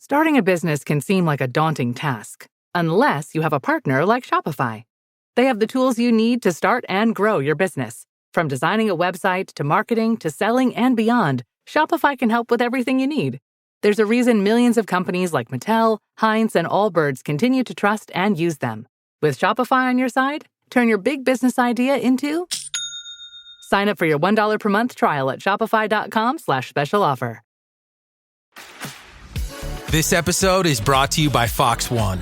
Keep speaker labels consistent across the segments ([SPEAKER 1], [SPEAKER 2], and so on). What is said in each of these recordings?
[SPEAKER 1] Starting a business can seem like a daunting task, unless you have a partner like Shopify. They have the tools you need to start and grow your business. From designing a website to marketing to selling and beyond, Shopify can help with everything you need. There's a reason millions of companies like Mattel, Heinz, and Allbirds continue to trust and use them. With Shopify on your side, turn your big business idea into... Sign up for your $1 per month trial at shopify.com/special offer.
[SPEAKER 2] This episode is brought to you by Fox One.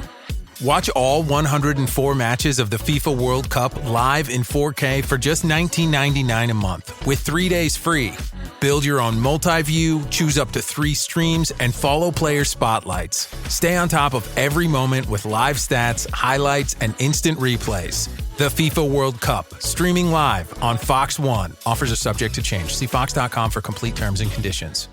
[SPEAKER 2] Watch all 104 matches of the FIFA World Cup live in 4K for just $19.99 a month with 3 days free. Build your own multi-view, choose up to 3 streams, and follow player spotlights. Stay on top of every moment with live stats, highlights, and instant replays. The FIFA World Cup, streaming live on Fox One. Offers are subject to change. See fox.com for complete terms and conditions.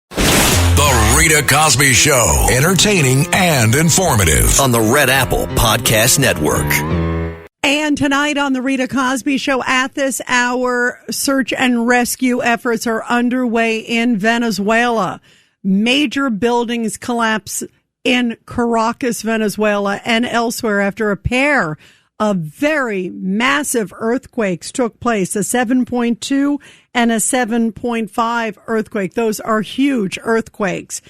[SPEAKER 3] The Rita Cosby Show. Entertaining and informative. On the Red Apple Podcast Network.
[SPEAKER 4] And tonight on the Rita Cosby Show, at this hour, search and rescue efforts are underway in Venezuela. Major buildings collapse in Caracas, Venezuela, and elsewhere after a pair of very massive earthquakes took place, a 7.2 and a 7.5 earthquake. Those are huge earthquakes.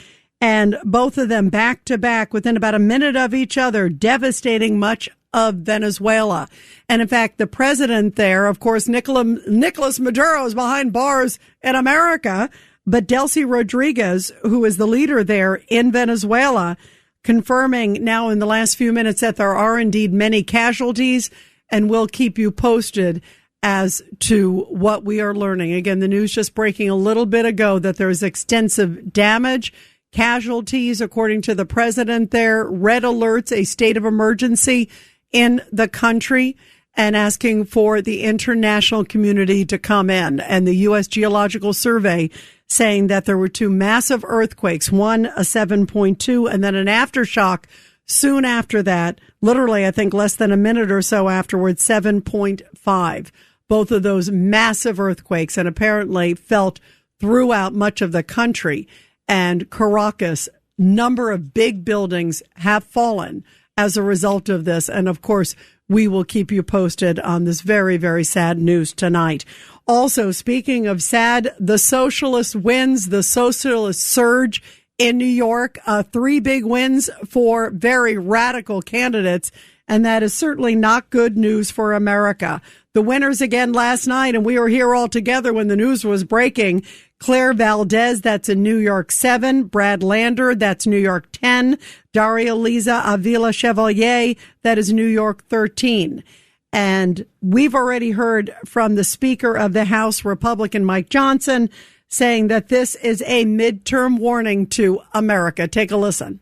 [SPEAKER 4] And both of them back to back within about a minute of each other, devastating much of Venezuela. And in fact, the president there, of course, Nicolas Maduro is behind bars in America, but Delcy Rodriguez, who is the leader there in Venezuela, confirming now in the last few minutes that there are indeed many casualties, and we'll keep you posted as to what we are learning. Again, the news just breaking a little bit ago that there's extensive damage, casualties, according to the president there, red alerts, a state of emergency in the country, and asking for the international community to come in. And the U.S. Geological Survey saying that there were 2 massive earthquakes, one a 7.2 and then an aftershock soon after that, literally I think less than a minute or so afterwards, 7.5. Both of those massive earthquakes, and apparently felt throughout much of the country. And Caracas, number of big buildings have fallen as a result of this. And of course, we will keep you posted on this very, very sad news tonight. Also, speaking of sad, the socialist wins, the socialist surge in New York, 3 big wins for very radical candidates. And that is certainly not good news for America. The winners again last night, and we were here all together when the news was breaking. Claire Valdez, that's in New York 7. Brad Lander, that's New York 10. Daria Liza Avila Chevalier, that is New York 13. And we've already heard from the Speaker of the House, Republican Mike Johnson, saying that this is a midterm warning to America. Take a listen.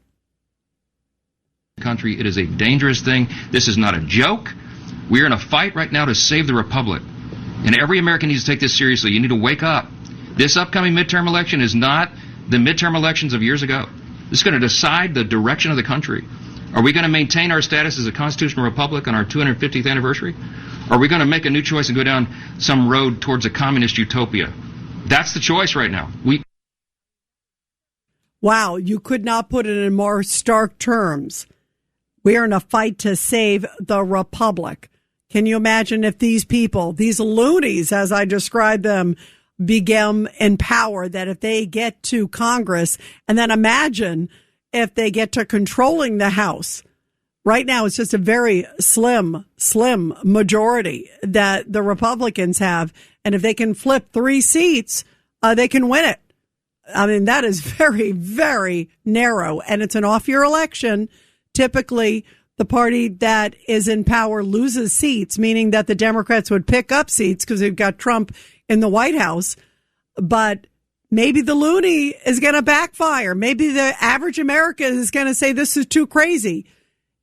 [SPEAKER 5] Country, it is a dangerous thing. This is not a joke. We're in a fight right now to save the republic. And every American needs to take this seriously. You need to wake up. This upcoming midterm election is not the midterm elections of years ago. This is going to decide the direction of the country. Are we going to maintain our status as a constitutional republic on our 250th anniversary? Or are we going to make a new choice and go down some road towards a communist utopia? That's the choice right now.
[SPEAKER 4] Wow, you could not put it in more stark terms. We are in a fight to save the republic. Can you imagine if these people, these loonies, as I describe them, become in power, that if they get to Congress, and then imagine if they get to controlling the House. Right now, it's just a very slim majority that the Republicans have. And if they can flip 3 seats, they can win it. I mean, that is very, very narrow. And it's an off-year election. Typically, the party that is in power loses seats, meaning that the Democrats would pick up seats because they've got Trump in the White House. But maybe the loony is going to backfire. Maybe the average American is going to say this is too crazy.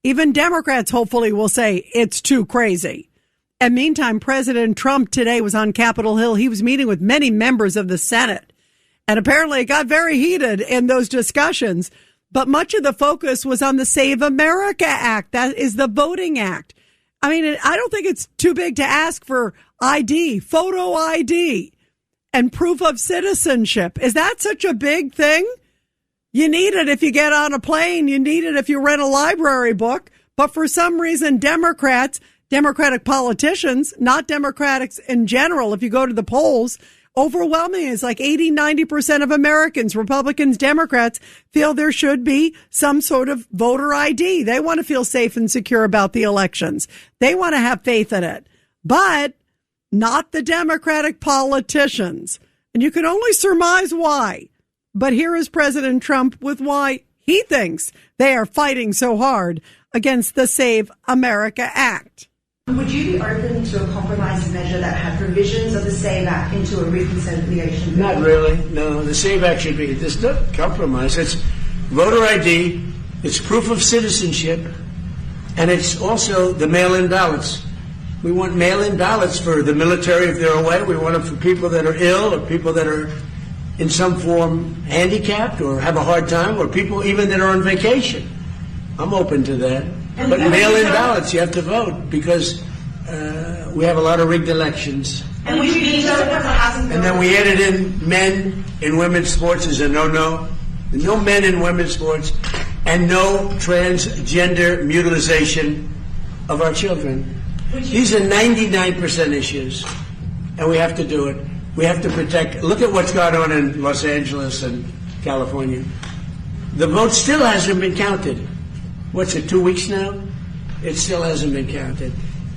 [SPEAKER 4] Even Democrats hopefully will say it's too crazy. And meantime, President Trump today was on Capitol Hill. He was meeting with many members of the Senate. And apparently it got very heated in those discussions. But much of the focus was on the Save America Act. That is the voting act. I mean, I don't think it's too big to ask for ID, photo ID, and proof of citizenship. Is that such a big thing? You need it if you get on a plane. You need it if you rent a library book. But for some reason, Democratic politicians, not Democrats in general, if you go to the polls, overwhelmingly, it's like 80-90% of Americans, Republicans, Democrats, feel there should be some sort of voter ID. They want to feel safe and secure about the elections. They want to have faith in it. But not the Democratic politicians. And you can only surmise why. But here is President Trump with why he thinks they are fighting so hard against the Save America Act.
[SPEAKER 6] Would you be open to a compromise measure that had provisions of the SAVE Act into a reconciliation bill?
[SPEAKER 7] Not really. No, the SAVE Act should be. There's no compromise. It's voter ID, it's proof of citizenship, and it's also the mail-in ballots. We want mail-in ballots for the military if they're away. We want them for people that are ill or people that are in some form handicapped or have a hard time, or people even that are on vacation. I'm open to that. But mail-in ballots, you have to vote because we have a lot of rigged elections.
[SPEAKER 6] And would you veto it as a housing bill?
[SPEAKER 7] And then we added in men in women's sports as a no-no. No men in women's sports, and no transgender mutilization of our children. These are 99% issues, and we have to do it. We have to protect. Look at what's gone on in Los Angeles and California. The vote still hasn't been counted. What's it, 2 weeks now? It still hasn't been counted.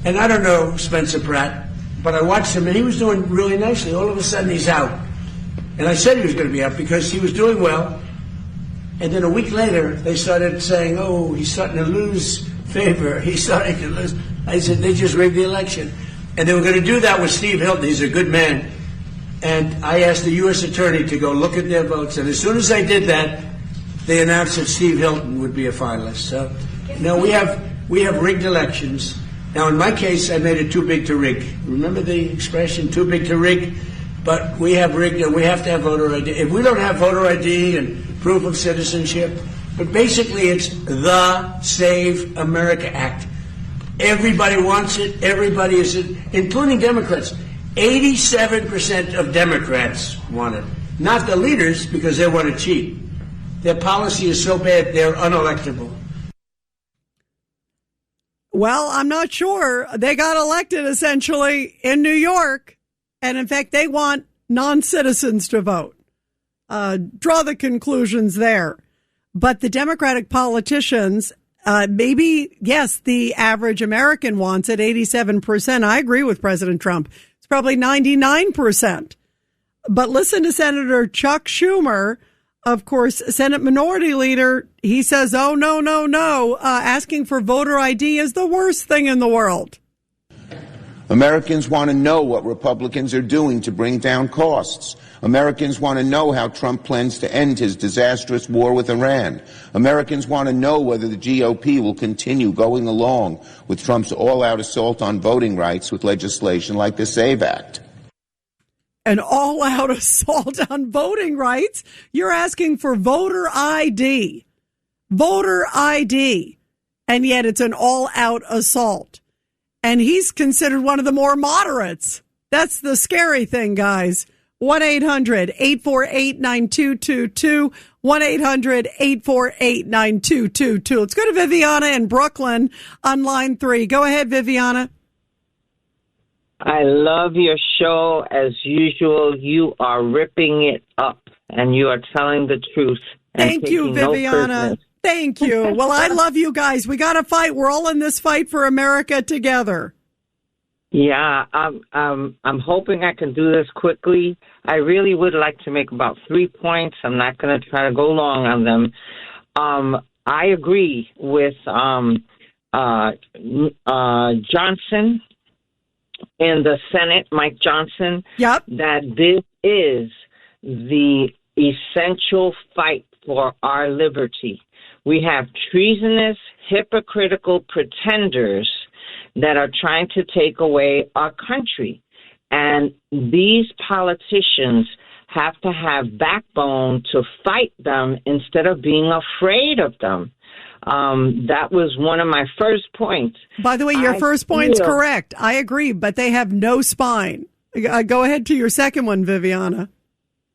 [SPEAKER 7] And I don't know Spencer Pratt, but I watched him, and he was doing really nicely. All of a sudden, he's out. And I said he was going to be out because he was doing well. And then a week later, they started saying, oh, he's starting to lose favor. He's starting to lose. I said, they just rigged the election. And they were going to do that with Steve Hilton. He's a good man. And I asked the U.S. attorney to go look at their votes. And as soon as I did that, they announced that Steve Hilton would be a finalist. So, no, we have rigged elections. Now, in my case, I made it too big to rig. Remember the expression, too big to rig? But we have rigged, and we have to have voter ID. If we don't have voter ID and proof of citizenship, but basically it's the Save America Act. Everybody wants it. Everybody is it, including Democrats. 87% of Democrats want it. Not the leaders, because they want to cheat. Their policy is so bad, they're unelectable.
[SPEAKER 4] Well, I'm not sure. They got elected, essentially, in New York. And, in fact, they want non-citizens to vote. Draw the conclusions there. But the Democratic politicians, maybe, yes, the average American wants it, 87%. I agree with President Trump. It's probably 99%. But listen to Senator Chuck Schumer, of course, Senate Minority Leader. He says, oh, no. Asking for voter ID is the worst thing in the world.
[SPEAKER 8] Americans want to know what Republicans are doing to bring down costs. Americans want to know how Trump plans to end his disastrous war with Iran. Americans want to know whether the GOP will continue going along with Trump's all-out assault on voting rights with legislation like the SAVE Act.
[SPEAKER 4] An all-out assault on voting rights? You're asking for voter ID. Voter ID. And yet it's an all-out assault. And he's considered one of the more moderates. That's the scary thing, guys. 1-800-848-9222. 1-800-848-9222. Let's go to Viviana in Brooklyn on line 3. Go ahead, Viviana.
[SPEAKER 9] I love your show. As usual, you are ripping it up, and you are telling the truth.
[SPEAKER 4] Thank you, Viviana. Thank you. Well, I love you guys. We got to fight. We're all in this fight for America together.
[SPEAKER 9] Yeah, I'm hoping I can do this quickly. I really would like to make about 3 points. I'm not going to try to go long on them. I agree with Johnson in the Senate, Mike Johnson, that this is the essential fight for our liberty. We have treasonous, hypocritical pretenders that are trying to take away our country. And these politicians have to have backbone to fight them instead of being afraid of them. That was one of my first points.
[SPEAKER 4] By the way, your first point's correct. I agree, but they have no spine. Go ahead to your second one, Viviana.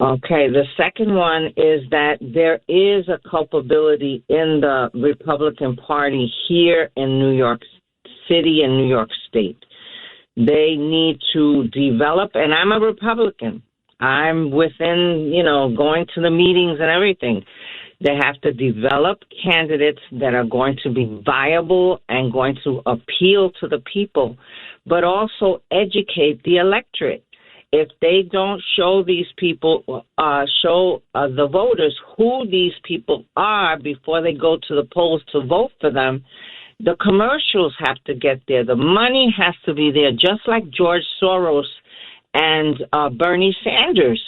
[SPEAKER 9] Okay, the second one is that there is a culpability in the Republican Party here in New York City and New York State. They need to develop, and I'm a Republican. I'm within, going to the meetings and everything. They have to develop candidates that are going to be viable and going to appeal to the people, but also educate the electorate. If they don't show these people, the voters who these people are before they go to the polls to vote for them, the commercials have to get there. The money has to be there, just like George Soros and Bernie Sanders.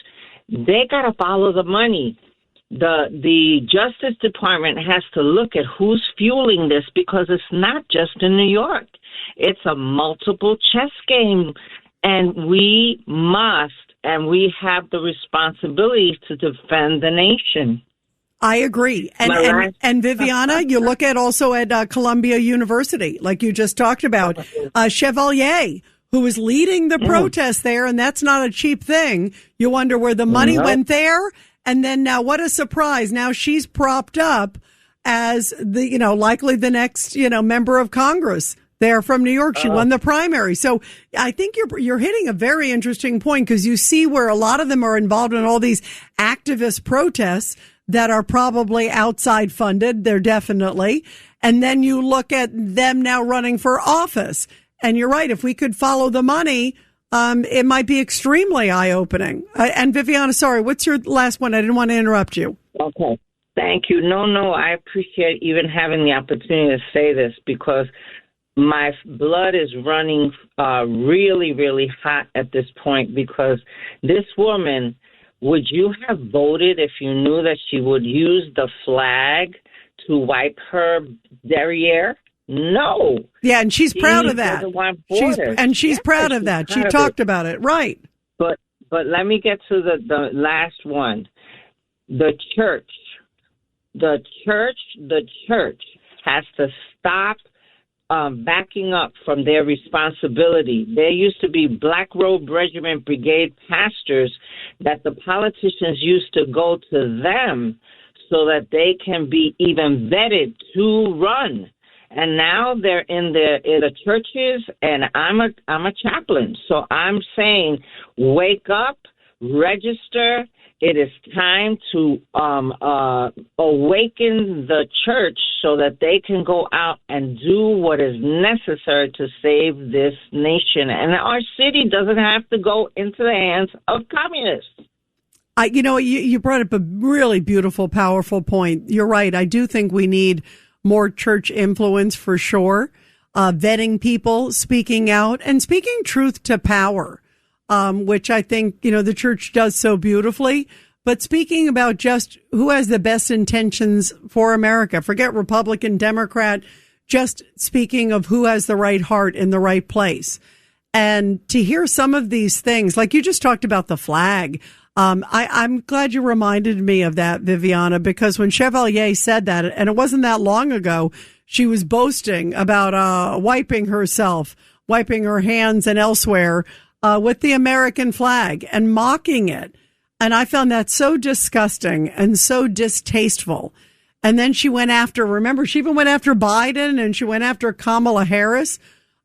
[SPEAKER 9] They got to follow the money. The Justice Department has to look at who's fueling this, because it's not just in New York. It's a multiple chess game. And we must, and we have the responsibility to defend the nation.
[SPEAKER 4] I agree. And Viviana, you look at also at Columbia University, like you just talked about, Chevalier, who was leading the protest there, and that's not a cheap thing. You wonder where the money went there. And then now, what a surprise. Now she's propped up as the, likely the next, member of Congress. There from New York. She won the primary. So I think you're hitting a very interesting point, because you see where a lot of them are involved in all these activist protests that are probably outside funded. They're definitely. And then you look at them now running for office. And you're right. If we could follow the money, it might be extremely eye opening. And Viviana, sorry, what's your last one? I didn't want to interrupt you.
[SPEAKER 9] Okay. Thank you. No, I appreciate even having the opportunity to say this, because my blood is running really, really hot at this point, because this woman, would you have voted if you knew that she would use the flag to wipe her derriere? No.
[SPEAKER 4] Yeah, and she's proud of that. She's proud of that. She talked about it. Right.
[SPEAKER 9] But let me get to the last one. The church has to stop backing up from their responsibility. There used to be Black Robe Regiment Brigade pastors that the politicians used to go to them so that they can be even vetted to run. And now they're in the churches, and I'm a chaplain. So I'm saying, wake up, register. It is time to awaken the church so that they can go out and do what is necessary to save this nation. And our city doesn't have to go into the hands of communists.
[SPEAKER 4] You brought up a really beautiful, powerful point. You're right. I do think we need more church influence for sure. Vetting people, speaking out, and speaking truth to power. Which I think, the church does so beautifully. But speaking about just who has the best intentions for America, forget Republican, Democrat, just speaking of who has the right heart in the right place. And to hear some of these things, like you just talked about the flag, I'm glad you reminded me of that, Viviana, because when Chevalier said that, and it wasn't that long ago, she was boasting about wiping her hands and elsewhere with the American flag and mocking it. And I found that so disgusting and so distasteful. And then she went after, remember, she even went after Biden, and she went after Kamala Harris.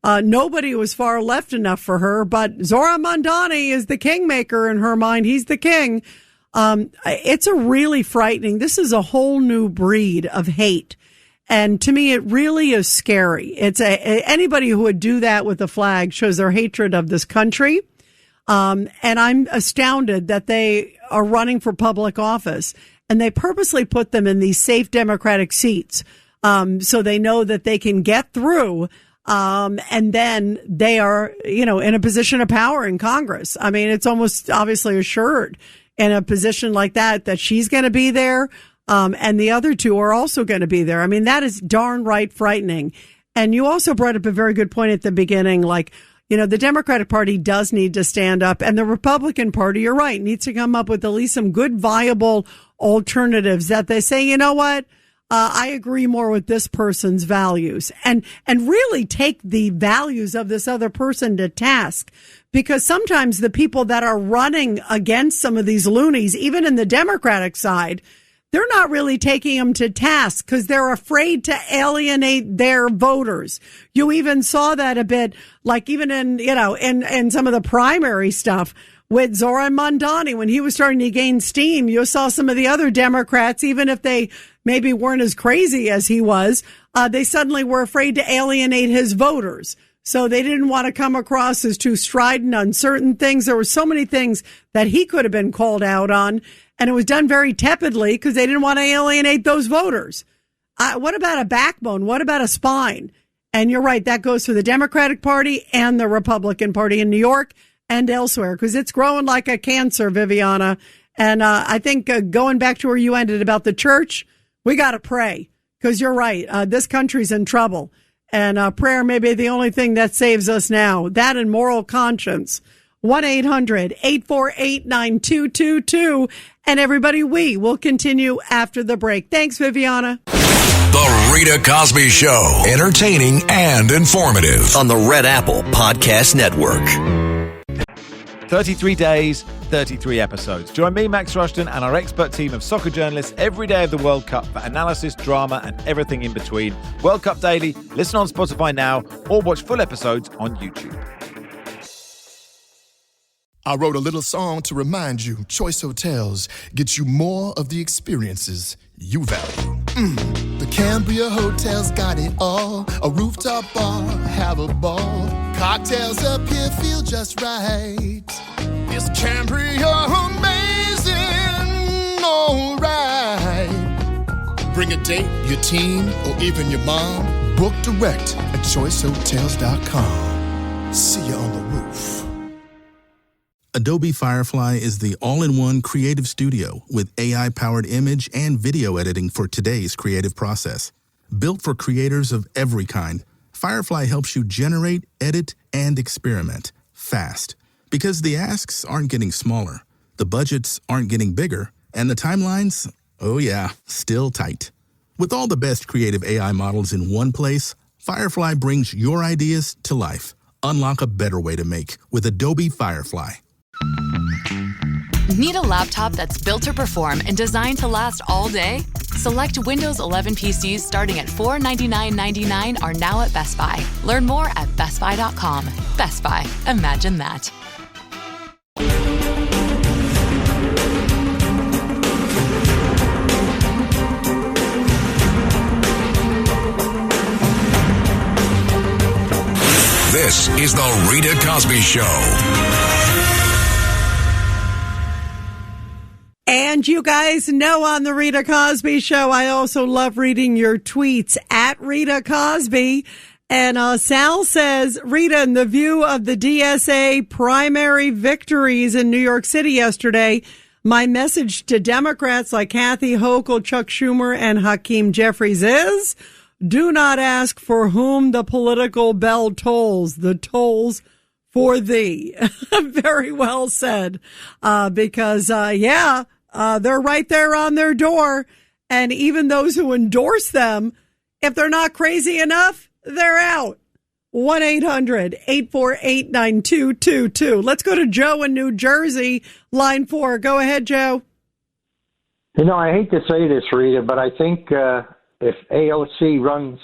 [SPEAKER 4] Nobody was far left enough for her, but Zohran Mamdani is the kingmaker in her mind. He's the king. It's a really frightening. This is a whole new breed of hate. And to me, it really is scary. It's anybody who would do that with a flag shows their hatred of this country. And I'm astounded that they are running for public office, and they purposely put them in these safe Democratic seats. So they know that they can get through. And then they are, in a position of power in Congress. I mean, it's almost obviously assured in a position like that she's going to be there. And the other two are also going to be there. I mean, that is darn right frightening. And you also brought up a very good point at the beginning, like, the Democratic Party does need to stand up, and the Republican Party, you're right, needs to come up with at least some good, viable alternatives that they say, you know what? I agree more with this person's values and really take the values of this other person to task. Because sometimes the people that are running against some of these loonies, even in the Democratic side, they're not really taking them to task because they're afraid to alienate their voters. You even saw that a bit, like even in some of the primary stuff with Zoran Mondani, when he was starting to gain steam. You saw some of the other Democrats, even if they maybe weren't as crazy as he was, they suddenly were afraid to alienate his voters. So they didn't want to come across as too strident on certain things. There were so many things that he could have been called out on, and it was done very tepidly because they didn't want to alienate those voters. What about a backbone? What about a spine? And you're right, that goes for the Democratic Party and the Republican Party in New York and elsewhere, because it's growing like a cancer, Viviana. And I think going back to where you ended about the church, we got to pray, because you're right. This country's in trouble. And prayer may be the only thing that saves us now. That and moral conscience. 1-800-848-9222. And everybody, we will continue after the break. Thanks, Viviana.
[SPEAKER 3] The Rita Cosby Show. Entertaining and informative. On the Red Apple Podcast Network.
[SPEAKER 10] 33 days, 33 episodes. Join me, Max Rushton, and our expert team of soccer journalists every day of the World Cup for analysis, drama, and everything in between. World Cup Daily. Listen on Spotify now or watch full episodes on YouTube.
[SPEAKER 11] I wrote a little song to remind you, Choice Hotels get you more of the experiences you value. The Cambria Hotel's got it all. A rooftop bar, have a ball. Cocktails up here feel just right. Is Cambria amazing? All right. Bring a date, your team, or even your mom. Book direct at choicehotels.com. See you on the roof.
[SPEAKER 12] Adobe Firefly is the all-in-one creative studio with AI-powered image and video editing for today's creative process. Built for creators of every kind, Firefly helps you generate, edit, and experiment fast. Because the asks aren't getting smaller, the budgets aren't getting bigger, and the timelines, oh yeah, still tight. With all the best creative AI models in one place, Firefly brings your ideas to life. Unlock a better way to make with Adobe Firefly.
[SPEAKER 13] Need a laptop that's built to perform and designed to last all day? Select Windows 11 PCs starting at $499.99 are now at Best Buy. Learn more at bestbuy.com. Best Buy. Imagine that.
[SPEAKER 3] This is the Rita Cosby Show.
[SPEAKER 4] And you guys know on the Rita Cosby Show, I also love reading your tweets at Rita Cosby. And Sal says, Rita, in the view of the DSA primary victories in New York City yesterday, my message to Democrats like Kathy Hochul, Chuck Schumer, and Hakeem Jeffries is, do not ask for whom the political bell tolls. The tolls for thee. Very well said. Because they're right there on their door. And even those who endorse them, if they're not crazy enough, they're out. 1-800-848-9222. Let's go to Joe in New Jersey, line 4. Go ahead, Joe.
[SPEAKER 14] You know, I hate to say this, Rita, but I think if AOC runs,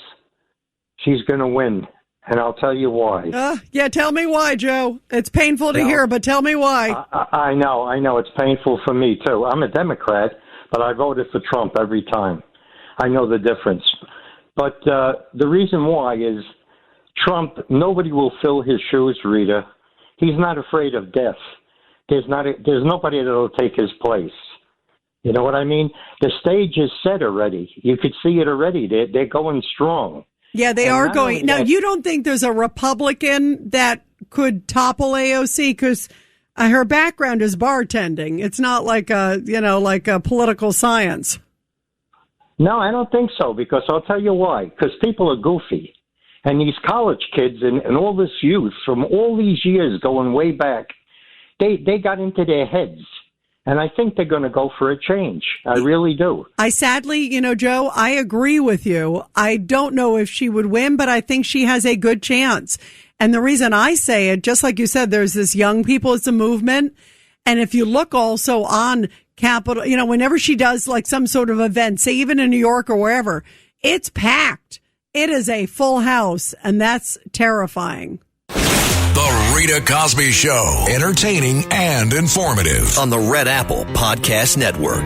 [SPEAKER 14] she's going to win. And I'll tell you why.
[SPEAKER 4] Tell me why, Joe. It's painful to hear, but tell me why.
[SPEAKER 14] I know. It's painful for me, too. I'm a Democrat, but I voted for Trump every time. I know the difference. But the reason why is Trump, nobody will fill his shoes, Rita. He's not afraid of death. There's nobody that will take his place. You know what I mean? The stage is set already. You could see it already. They're going strong.
[SPEAKER 4] Yeah, they are going. Now, you don't think there's a Republican that could topple AOC? Because her background is bartending. It's not like a political science.
[SPEAKER 14] No, I don't think so, because I'll tell you why. Because people are goofy. And these college kids and all this youth from all these years going way back, they got into their heads. And I think they're going to go for a change. I really do.
[SPEAKER 4] I sadly, Joe, I agree with you. I don't know if she would win, but I think she has a good chance. And the reason I say it, just like you said, there's this young people, it's a movement. And if you look also on Capitol, whenever she does like some sort of event, say even in New York or wherever, it's packed. It is a full house, and that's terrifying.
[SPEAKER 3] The Rita Cosby Show. Entertaining and informative.
[SPEAKER 15] On the Red Apple Podcast Network.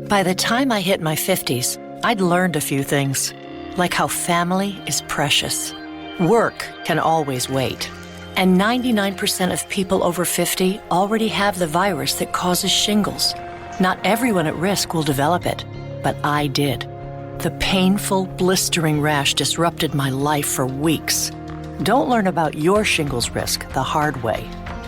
[SPEAKER 16] By the time I hit my 50s, I'd learned a few things, like how family is precious. Work can always wait. And 99% of people over 50 already have the virus that causes shingles. Not everyone at risk will develop it, but I did. The painful, blistering rash disrupted my life for weeks. Don't learn about your shingles risk the hard way.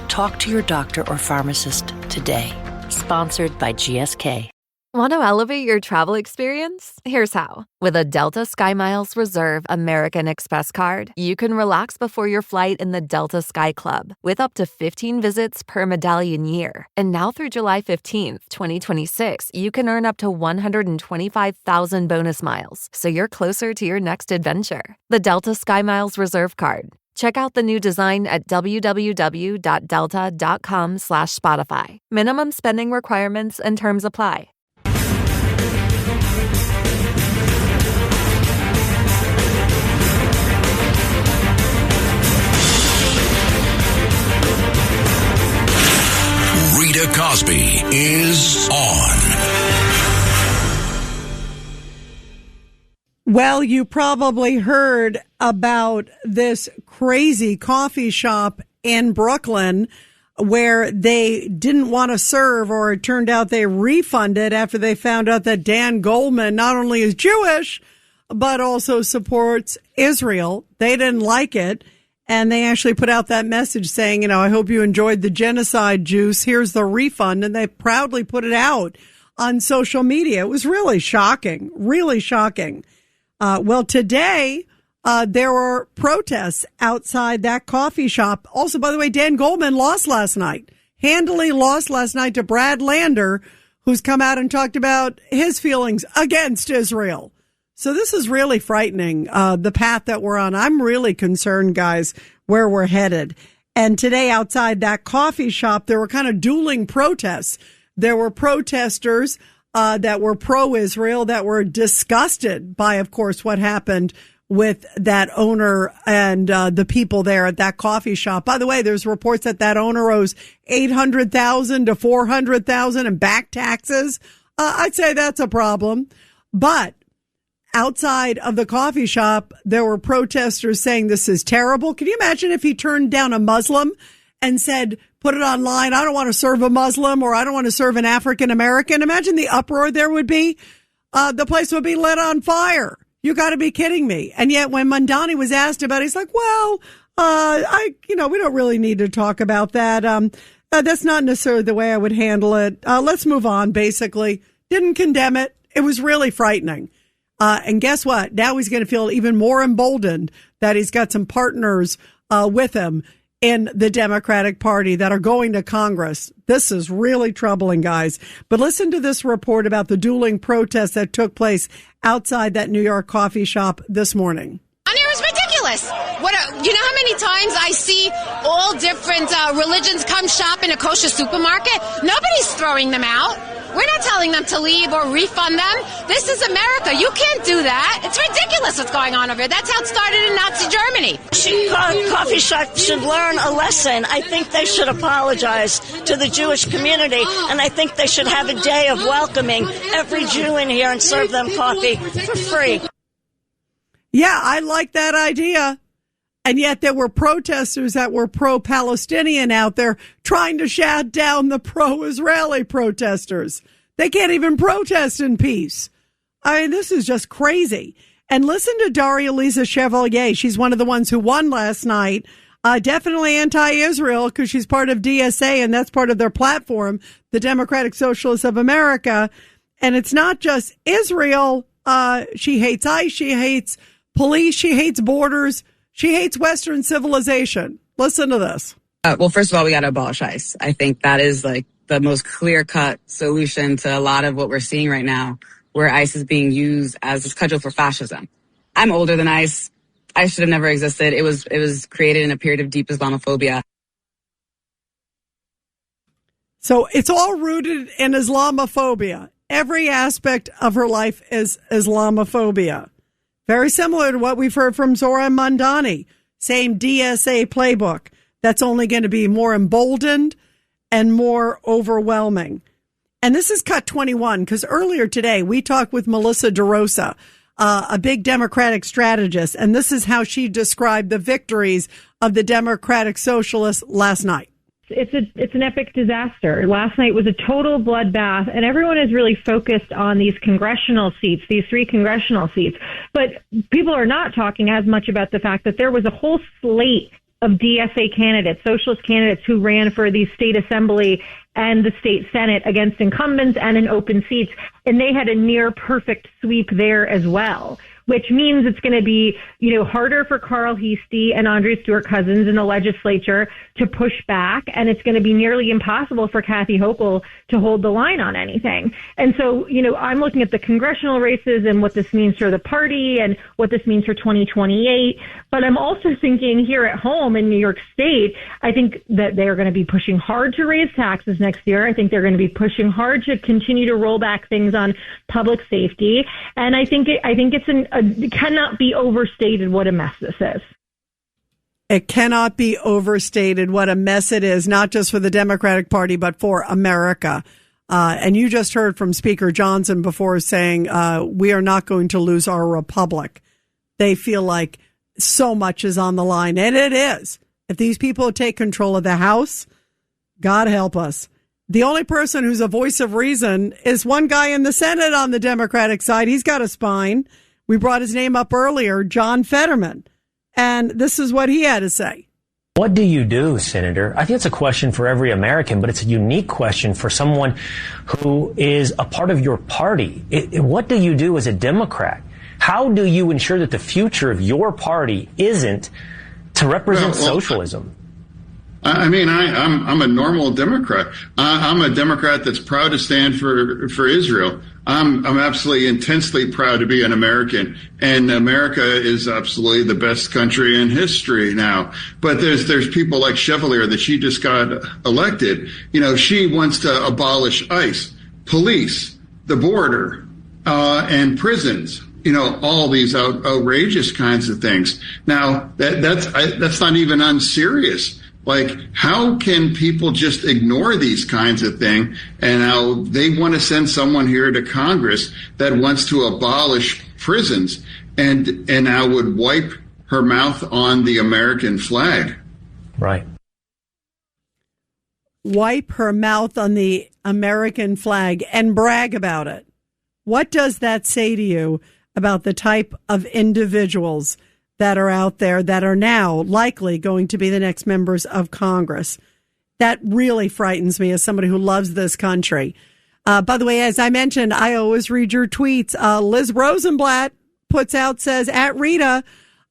[SPEAKER 16] Talk to your doctor or pharmacist today. Sponsored by GSK.
[SPEAKER 17] Want to elevate your travel experience? Here's how. With a Delta SkyMiles Reserve American Express card, you can relax before your flight in the Delta Sky Club with up to 15 visits per medallion year. And now through July 15th, 2026, you can earn up to 125,000 bonus miles, so you're closer to your next adventure. The Delta SkyMiles Reserve card. Check out the new design at www.delta.com/Spotify. Minimum spending requirements and terms apply.
[SPEAKER 3] Rita Cosby is on.
[SPEAKER 4] Well, you probably heard about this crazy coffee shop in Brooklyn where they didn't want to serve, or it turned out they refunded after they found out that Dan Goldman not only is Jewish, but also supports Israel. They didn't like it. And they actually put out that message saying, I hope you enjoyed the genocide juice. Here's the refund. And they proudly put it out on social media. It was really shocking, really shocking. Well, today, there were protests outside that coffee shop. Also, by the way, Dan Goldman lost last night, handily lost last night to Brad Lander, who's come out and talked about his feelings against Israel. So this is really frightening, the path that we're on. I'm really concerned, guys, where we're headed. And today outside that coffee shop, there were kind of dueling protests. There were protesters that were pro-Israel that were disgusted by, of course, what happened with that owner and the people there at that coffee shop. By the way, there's reports that owner owes $800,000 to $400,000 in back taxes. I'd say that's a problem. But outside of the coffee shop, there were protesters saying this is terrible. Can you imagine if he turned down a Muslim and said, put it online, I don't want to serve a Muslim, or I don't want to serve an African American? Imagine the uproar there would be. The place would be lit on fire. You got to be kidding me. And yet when Mandani was asked about it, he's like, well, we don't really need to talk about that. That's not necessarily the way I would handle it. Let's move on, basically. Didn't condemn it. It was really frightening. And guess what? Now he's going to feel even more emboldened that he's got some partners with him in the Democratic Party that are going to Congress. This is really troubling, guys. But listen to this report about the dueling protests that took place outside that New York coffee shop this morning.
[SPEAKER 18] It was ridiculous. You know how many times I see all different religions come shop in a kosher supermarket? Nobody's throwing them out. We're not telling them to leave or refund them. This is America. You can't do that. It's ridiculous what's going on over here. That's how it started in Nazi Germany.
[SPEAKER 19] Coffee shop should learn a lesson. I think they should apologize to the Jewish community, and I think they should have a day of welcoming every Jew in here and serve them coffee for free.
[SPEAKER 4] Yeah, I like that idea. And yet there were protesters that were pro-Palestinian out there trying to shout down the pro-Israeli protesters. They can't even protest in peace. I mean, this is just crazy. And listen to Daria Lisa Chevalier. She's one of the ones who won last night. Definitely anti-Israel because she's part of DSA, and that's part of their platform, the Democratic Socialists of America. And it's not just Israel. She hates ICE. She hates police. She hates borders. She hates Western civilization. Listen to this.
[SPEAKER 20] Well, first of all, we got to abolish ICE. I think that is like the most clear-cut solution to a lot of what we're seeing right now, where ICE is being used as a cudgel for fascism. I'm older than ICE. ICE should have never existed. It was created in a period of deep Islamophobia.
[SPEAKER 4] So it's all rooted in Islamophobia. Every aspect of her life is Islamophobia. Very similar to what we've heard from Zora Mandani. Same DSA playbook. That's only going to be more emboldened and more overwhelming. And this is Cut 21, because earlier today we talked with Melissa DeRosa, a big Democratic strategist, and this is how she described the victories of the Democratic Socialists last night.
[SPEAKER 21] It's an epic disaster. Last night was a total bloodbath, and everyone is really focused on these congressional seats, these 3 congressional seats. But people are not talking as much about the fact that there was a whole slate of DSA candidates, socialist candidates who ran for the state assembly and the state senate against incumbents and in open seats, and they had a near perfect sweep there as well, which means it's going to be, harder for Carl Heastie and Andre Stewart Cousins in the legislature to push back, and it's going to be nearly impossible for Kathy Hochul to hold the line on anything. And so, I'm looking at the congressional races and what this means for the party and what this means for 2028. But I'm also thinking here at home in New York State, I think that they are going to be pushing hard to raise taxes next year. I think they're going to be pushing hard to continue to roll back things on public safety. And I think it cannot be overstated what a mess this is.
[SPEAKER 4] It cannot be overstated what a mess it is, not just for the Democratic Party, but for America. And you just heard from Speaker Johnson before saying, we are not going to lose our republic. They feel like so much is on the line, and it is. If these people take control of the House, God help us. The only person who's a voice of reason is one guy in the Senate on the Democratic side. He's got a spine. We brought his name up earlier, John Fetterman. And this is what he had to say.
[SPEAKER 22] What do you do, Senator? I think it's a question for every American, but it's a unique question for someone who is a part of your party. What do you do as a Democrat? How do you ensure that the future of your party isn't to represent socialism?
[SPEAKER 23] I'm a normal Democrat. I'm a Democrat that's proud to stand for Israel. I'm absolutely intensely proud to be an American, and America is absolutely the best country in history now. But there's people like Chevalier that she just got elected. She wants to abolish ICE, police, the border, and prisons. All these outrageous kinds of things. Now that's not even unserious. Like, how can people just ignore these kinds of things? And now they want to send someone here to Congress that wants to abolish prisons and now would wipe her mouth on the American flag.
[SPEAKER 22] Right.
[SPEAKER 4] Wipe her mouth on the American flag and brag about it. What does that say to you about the type of individuals that are out there that are now likely going to be the next members of Congress? That really frightens me as somebody who loves this country. By the way, as I mentioned, I always read your tweets. Liz Rosenblatt puts out, says, at Rita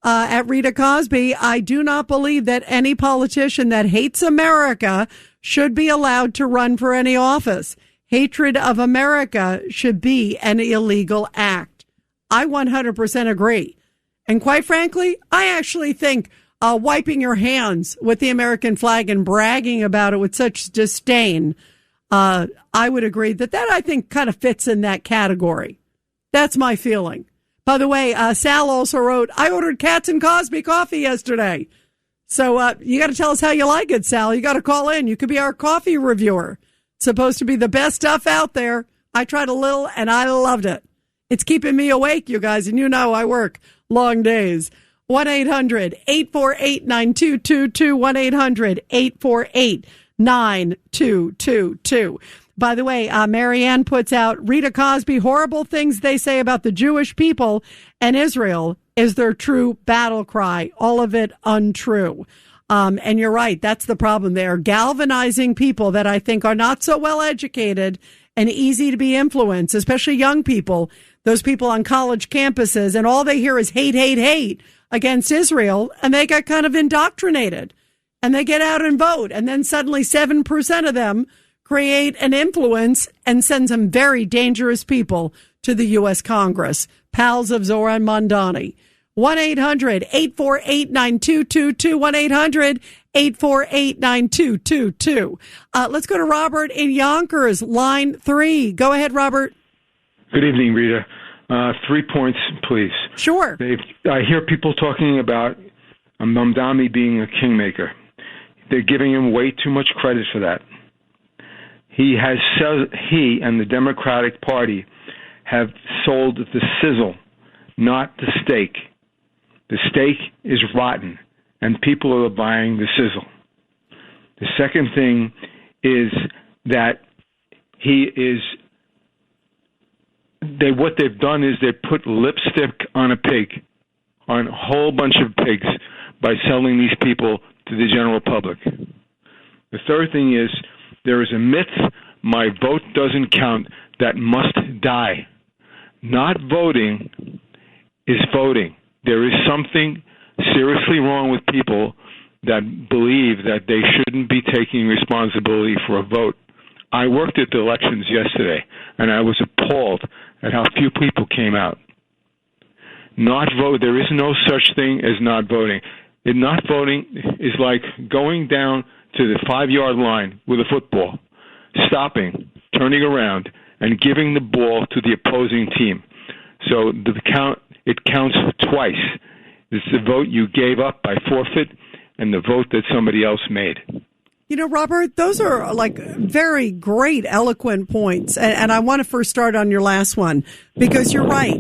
[SPEAKER 4] Cosby, I do not believe that any politician that hates America should be allowed to run for any office. Hatred of America should be an illegal act. I 100% agree. And quite frankly, I actually think wiping your hands with the American flag and bragging about it with such disdain, I would agree that I think kind of fits in that category. That's my feeling. By the way, Sal also wrote, I ordered Katz and Cosby coffee yesterday. So you got to tell us how you like it, Sal. You got to call in. You could be our coffee reviewer. It's supposed to be the best stuff out there. I tried a little and I loved it. It's keeping me awake, you guys, and I work long days. 1-800-848-9222, 1-800-848-9222. By the way, Marianne puts out, Rita Cosby, horrible things they say about the Jewish people and Israel is their true battle cry. All of it untrue. And you're right. That's the problem. They are galvanizing people that I think are not so well educated and easy to be influenced, especially young people, those people on college campuses, and all they hear is hate, hate, hate against Israel. And they get kind of indoctrinated and they get out and vote. And then suddenly 7% of them create an influence and send some very dangerous people to the U.S. Congress. Pals of Zoran Mondani. 1-800-848-9222. 1-800-848-9222. Let's go to Robert in Yonkers, line 3. Go ahead, Robert.
[SPEAKER 1] Good evening, Rita. 3 points, please.
[SPEAKER 4] Sure.
[SPEAKER 1] I hear people talking about Mamdani being a kingmaker. They're giving him way too much credit for that. He and the Democratic Party have sold the sizzle, not the steak. The steak is rotten, and people are buying the sizzle. The second thing is that what they've done is they put lipstick on a pig, on a whole bunch of pigs, by selling these people to the general public. The third thing is there is a myth, my vote doesn't count, that must die. Not voting is voting. There is something seriously wrong with people that believe that they shouldn't be taking responsibility for a vote. I worked at the elections yesterday, and I was appalled at how few people came out. Not vote. There is no such thing as not voting. And not voting is like going down to the 5-yard line with a football, stopping, turning around, and giving the ball to the opposing team. So it counts twice. It's the vote you gave up by forfeit and the vote that somebody else made.
[SPEAKER 4] You know, Robert, those are like very great, eloquent points. And I want to first start on your last one, because you're right.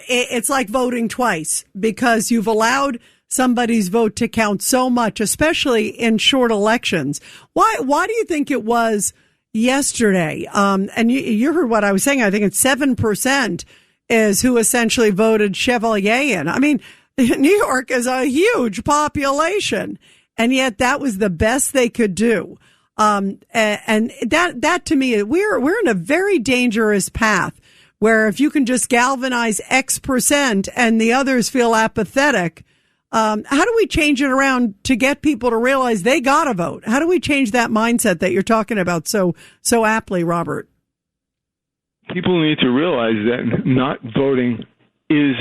[SPEAKER 4] It's like voting twice, because you've allowed somebody's vote to count so much, especially in short elections. Why do you think it was yesterday? And you heard what I was saying. I think it's 7% is who essentially voted Chevalier in. I mean, New York is a huge population, and yet that was the best they could do. And that to me, we're in a very dangerous path where if you can just galvanize X% and the others feel apathetic, how do we change it around to get people to realize they got to vote? How do we change that mindset that you're talking about so aptly, Robert?
[SPEAKER 1] People need to realize that not voting is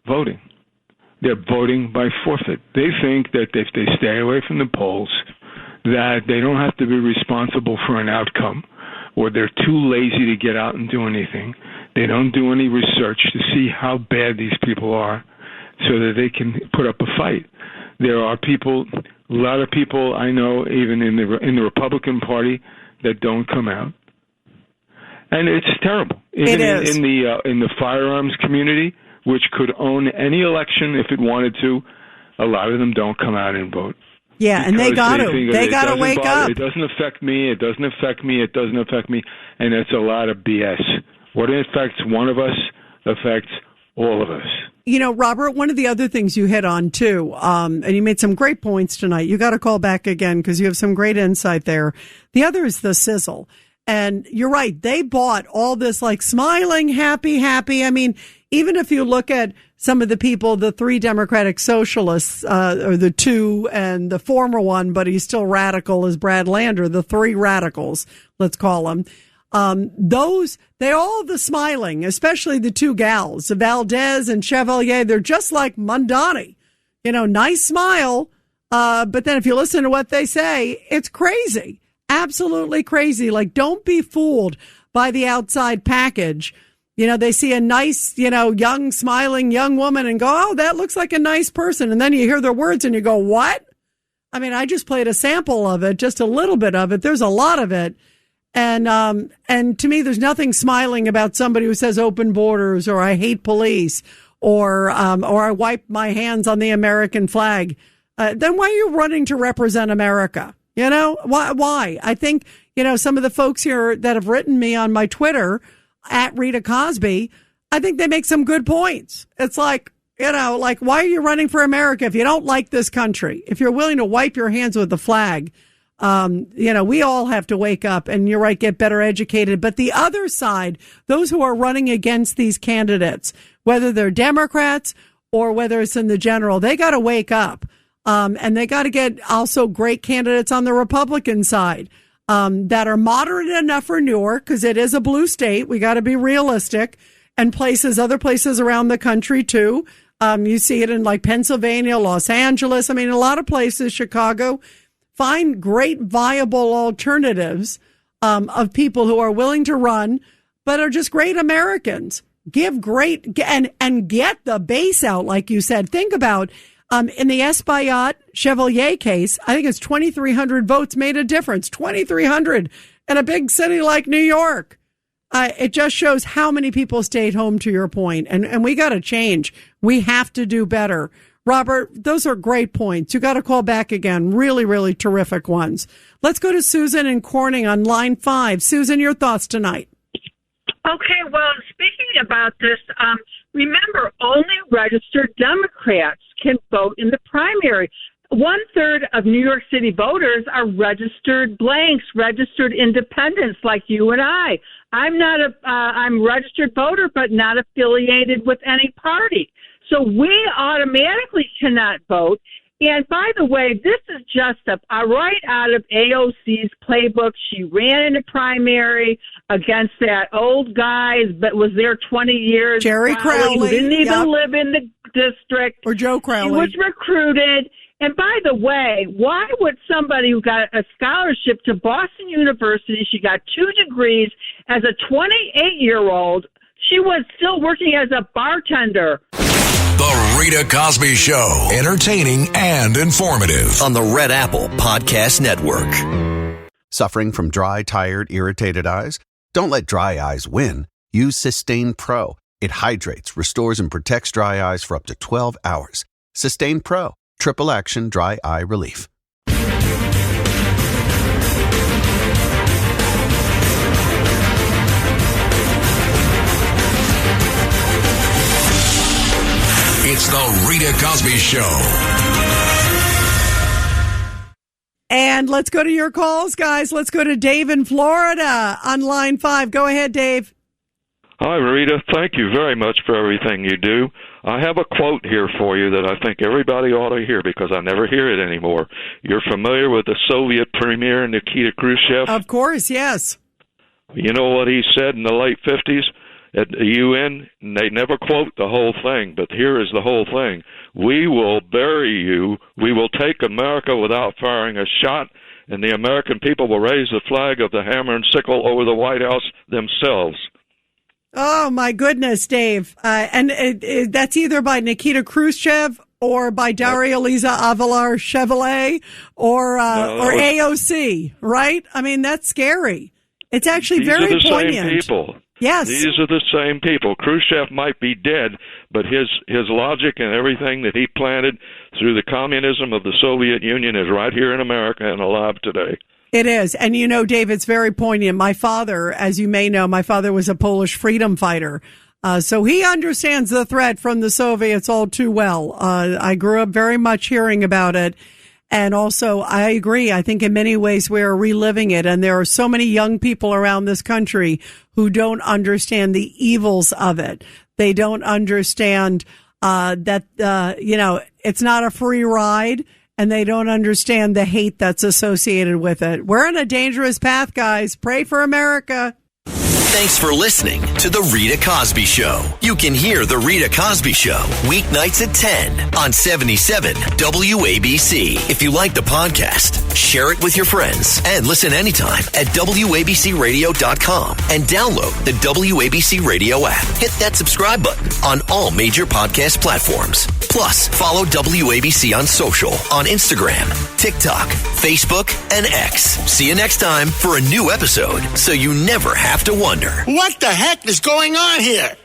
[SPEAKER 1] voting. They're voting by forfeit. They think that if they stay away from the polls, that they don't have to be responsible for an outcome, or they're too lazy to get out and do anything. They don't do any research to see how bad these people are so that they can put up a fight. There are people, a lot of people I know, even in the Republican Party, that don't come out. And it's terrible. Even in the firearms community, which could own any election if it wanted to, a lot of them don't come out and vote.
[SPEAKER 4] Yeah, and they got to. They got to wake up.
[SPEAKER 1] It doesn't affect me. It doesn't affect me. It doesn't affect me. And it's a lot of BS. What affects one of us affects all of us.
[SPEAKER 4] You know, Robert, one of the other things you hit on, too, and you made some great points tonight. You got to call back again because you have some great insight there. The other is the sizzle. And you're right. They bought all this like smiling, happy. I mean, even if you look at some of the people, the 3 Democratic socialists, or the 2 and the former one, but he's still radical, is Brad Lander, the 3 radicals, let's call them. They all the smiling, especially the 2 gals, Valdez and Chevalier. They're just like Mondani, nice smile. But then if you listen to what they say, it's crazy. Absolutely crazy. Like, don't be fooled by the outside package. They see a nice, young, smiling young woman and go, oh, that looks like a nice person. And then you hear their words and you go, what? I mean, I just played a sample of it, just a little bit of it. There's a lot of it. And to me, there's nothing smiling about somebody who says open borders or I hate police or I wipe my hands on the American flag. Then why are you running to represent America? Why? I think, some of the folks here that have written me on my Twitter at Rita Cosby, I think they make some good points. It's like, why are you running for America if you don't like this country? If you're willing to wipe your hands with the flag, we all have to wake up and you're right, get better educated. But the other side, those who are running against these candidates, whether they're Democrats or whether it's in the general, they got to wake up. And they got to get also great candidates on the Republican side. that are moderate enough for Newark, because it is a blue state. We got to be realistic. And other places around the country too. You see it in like Pennsylvania, Los Angeles. I mean, a lot of places, Chicago. Find great viable alternatives of people who are willing to run, but are just great Americans. Give great and get the base out, like you said. Think about in the Espaillat Chevalier case, I think it's 2,300 votes made a difference. 2,300 in a big city like New York. It just shows how many people stayed home, to your point. And we got to change. We have to do better. Robert, those are great points. You got to call back again. Really, really terrific ones. Let's go to Susan in Corning on line 5. Susan, your thoughts tonight.
[SPEAKER 2] Okay, well, speaking about this, remember, only registered Democrats can vote in the primary. 1/3 of New York City voters are registered blanks, registered independents like you and I. I'm a registered voter, but not affiliated with any party. So we automatically cannot vote. And by the way, this is just right out of AOC's playbook. She ran in a primary against that old guy that was there 20 years.
[SPEAKER 4] Jerry Crowley.
[SPEAKER 2] Who didn't even live in the district.
[SPEAKER 4] Or Joe Crowley.
[SPEAKER 2] He was recruited. And by the way, why would somebody who got a scholarship to Boston University, she got 2 degrees, as a 28-year-old, she was still working as a bartender.
[SPEAKER 3] The Rita Cosby Show. Entertaining and informative.
[SPEAKER 15] On the Red Apple Podcast Network.
[SPEAKER 5] Suffering from dry, tired, irritated eyes? Don't let dry eyes win. Use Sustain Pro. It hydrates, restores, and protects dry eyes for up to 12 hours. Sustain Pro. Triple action dry eye relief.
[SPEAKER 3] It's the Rita Cosby Show.
[SPEAKER 4] And let's go to your calls, guys. Let's go to Dave in Florida on line 5. Go ahead, Dave.
[SPEAKER 6] Hi, Rita. Thank you very much for everything you do. I have a quote here for you that I think everybody ought to hear because I never hear it anymore. You're familiar with the Soviet Premier Nikita Khrushchev?
[SPEAKER 4] Of course, yes.
[SPEAKER 6] You know what he said in the late 50s at the UN? They never quote the whole thing, but here is the whole thing. We will bury you. We will take America without firing a shot, and the American people will raise the flag of the hammer and sickle over the White House themselves.
[SPEAKER 4] Oh, my goodness, Dave. And that's either by Nikita Khrushchev or by Daria Liza Avalar Chevalier or AOC, right? I mean, that's scary. It's actually very poignant.
[SPEAKER 6] These are the same people.
[SPEAKER 4] Yes.
[SPEAKER 6] These are the same people. Khrushchev might be dead, but his logic and everything that he planted through the communism of the Soviet Union is right here in America and alive today.
[SPEAKER 4] It is. And you know, Dave, it's very poignant. My father, as you may know, was a Polish freedom fighter. So he understands the threat from the Soviets all too well. I grew up very much hearing about it. And also, I agree. I think in many ways we are reliving it. And there are so many young people around this country who don't understand the evils of it. They don't understand that it's not a free ride. And they don't understand the hate that's associated with it. We're on a dangerous path, guys. Pray for America.
[SPEAKER 15] Thanks for listening to The Rita Cosby Show. You can hear The Rita Cosby Show weeknights at 10 on 77 WABC. If you like the podcast, share it with your friends and listen anytime at WABCRadio.com and download the WABC Radio app. Hit that subscribe button on all major podcast platforms. Plus, follow WABC on social on Instagram, TikTok, Facebook, and X. See you next time for a new episode so you never have to wonder.
[SPEAKER 24] What the heck is going on here?